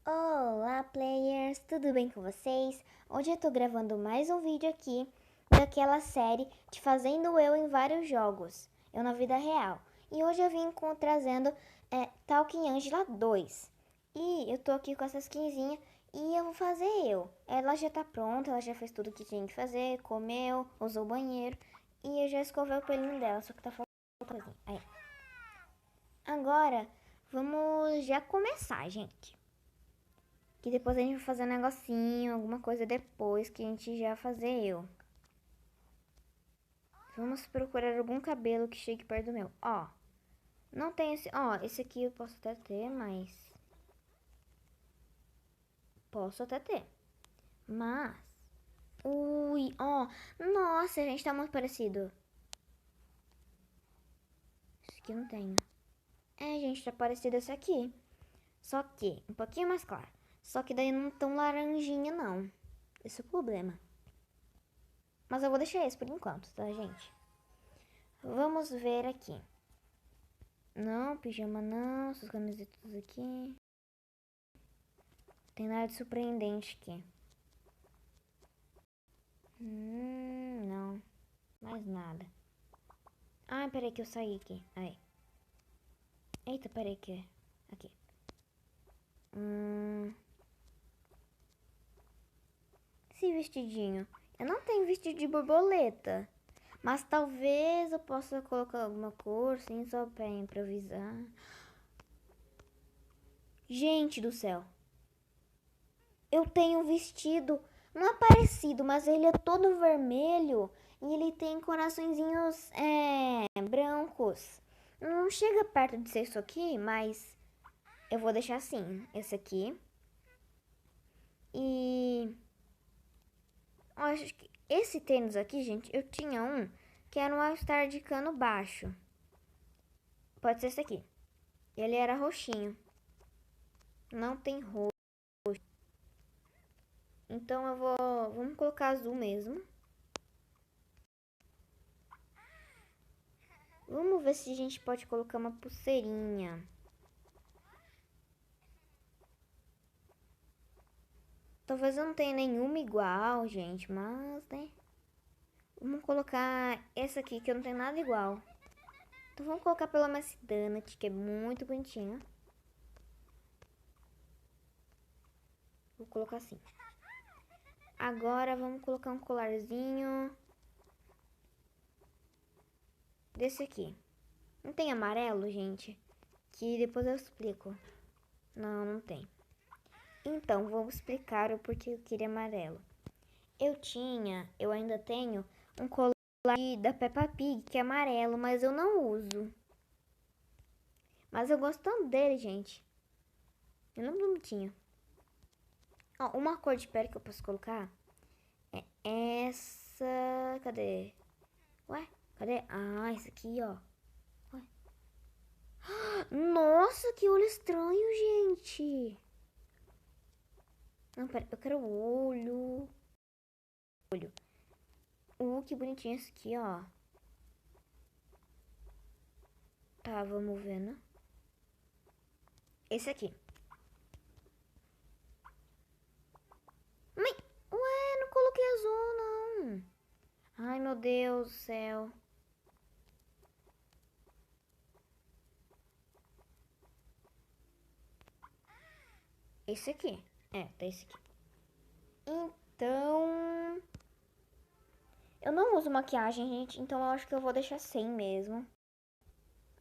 Olá, players! Tudo bem com vocês? Hoje eu tô gravando mais um vídeo aqui daquela série de Fazendo Eu em Vários Jogos, eu na vida real. E hoje eu vim trazendo Talking Angela 2. E eu tô aqui com essa skinzinha e eu vou fazer eu. Ela já tá pronta, ela já fez tudo que tinha que fazer, comeu, usou o banheiro e eu já escovei o pelinho dela, só que tá faltando coisinha. Aí. Agora, vamos já começar, gente. Que depois a gente vai fazer um negocinho, alguma coisa depois que a gente já fazer eu. Vamos procurar algum cabelo que chegue perto do meu. Ó, não tem esse... Ó, esse aqui eu posso até ter, mas... Posso até ter. Mas... Ui, ó. Nossa, a gente tá muito parecido. Esse aqui eu não tenho. É, gente, tá parecido esse aqui. Só que, um pouquinho mais claro. Só que daí não tão laranjinha, não. Esse é o problema. Mas eu vou deixar esse por enquanto, tá, gente? Vamos ver aqui. Não, pijama não. Essas camisetas aqui. Tem nada de surpreendente aqui. Não. Mais nada. Ah, peraí que eu saí aqui. Aí. Eita, peraí que... Aqui. Esse vestidinho. Eu não tenho vestido de borboleta. Mas talvez eu possa colocar alguma cor, sim, só pra improvisar. Gente do céu. Eu tenho um vestido, não é parecido, mas ele é todo vermelho e ele tem coraçõezinhos brancos. Não chega perto de ser isso aqui, mas eu vou deixar assim, esse aqui. E eu acho que esse tênis aqui, gente, eu tinha um que era um All-Star de cano baixo. Pode ser esse aqui. Ele era roxinho. Não tem roxo. Então vamos colocar azul mesmo. Vamos ver se a gente pode colocar uma pulseirinha. Talvez eu não tenha nenhuma igual, gente, mas, né? Vamos colocar essa aqui que eu não tenho nada igual. Então vamos colocar pela Messi Donut, que é muito bonitinha. Vou colocar assim. Agora vamos colocar um colarzinho desse aqui. Não tem amarelo, gente? Que depois eu explico. Não, não tem. Então, vou explicar o porquê eu queria amarelo. Eu ainda tenho um colar da Peppa Pig que é amarelo, mas eu não uso. Mas eu gosto tanto dele, gente. Ele é bonitinho. Ó, uma cor de pele que eu posso colocar é essa. Cadê? Ué? Cadê? Ah, esse aqui, ó. Ué. Nossa, que olho estranho, gente. Não, pera, eu quero o olho. Olho. Que bonitinho esse aqui, ó. Tá, vamos ver, né? Esse aqui. Mãe, ué, não coloquei azul, não. Ai, meu Deus do céu. Esse aqui. É, tá esse aqui. Então... Eu não uso maquiagem, gente, então eu acho que eu vou deixar sem mesmo.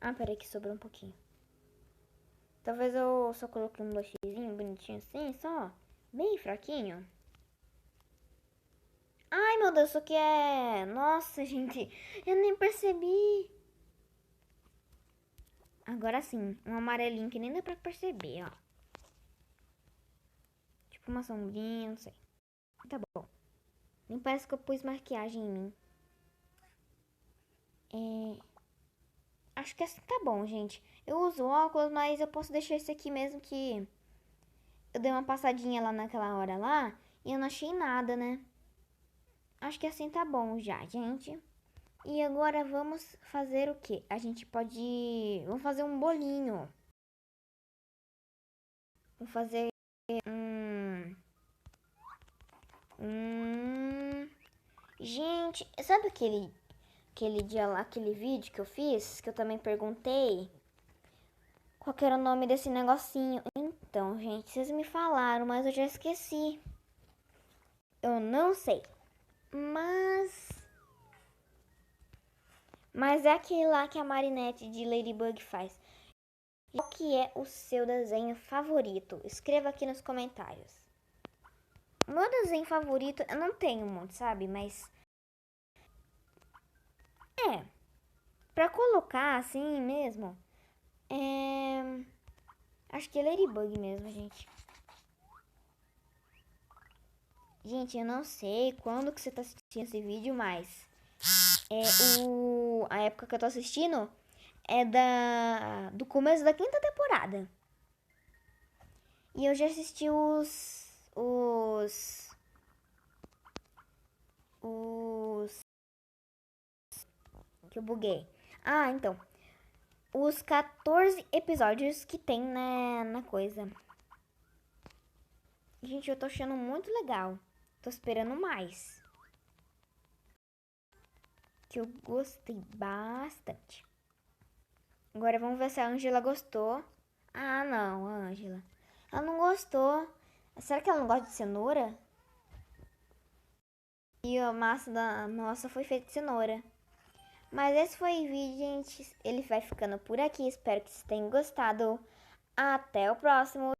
Ah, peraí que sobrou um pouquinho. Talvez eu só coloque um blushzinho bonitinho assim, só. Bem fraquinho. Ai, meu Deus, isso aqui é... Nossa, gente, eu nem percebi. Agora sim, um amarelinho que nem dá pra perceber, ó. Tipo uma sombrinha, não sei. Tá bom. Nem parece que eu pus maquiagem em mim. Acho que assim tá bom, gente. Eu uso óculos, mas eu posso deixar esse aqui mesmo que... Eu dei uma passadinha lá naquela hora lá e eu não achei nada, né? Acho que assim tá bom já, gente. E agora vamos fazer o quê? A gente pode... Vamos fazer um bolinho. Vamos fazer Gente, sabe aquele dia lá, aquele vídeo que eu fiz, que eu também perguntei qual que era o nome desse negocinho? Então, gente, vocês me falaram, mas eu já esqueci. Eu não sei. Mas é aquele lá que a Marinette de Ladybug faz. Qual que é o seu desenho favorito? Escreva aqui nos comentários. O meu desenho favorito, eu não tenho muito, sabe? Mas pra colocar assim mesmo, acho que é Ladybug mesmo, gente. Gente, eu não sei quando que você tá assistindo esse vídeo, mas a época que eu tô assistindo é do começo da 5ª temporada. E eu já assisti os que eu buguei. Ah, então, os 14 episódios que tem na coisa. Gente, eu tô achando muito legal. Tô esperando mais. Que eu gostei bastante. Agora vamos ver se a Ângela gostou. Ah, não, a Ângela. Ela não gostou. Será que ela não gosta de cenoura? E a massa da nossa foi feita de cenoura. Mas esse foi o vídeo, gente. Ele vai ficando por aqui. Espero que vocês tenham gostado. Até o próximo.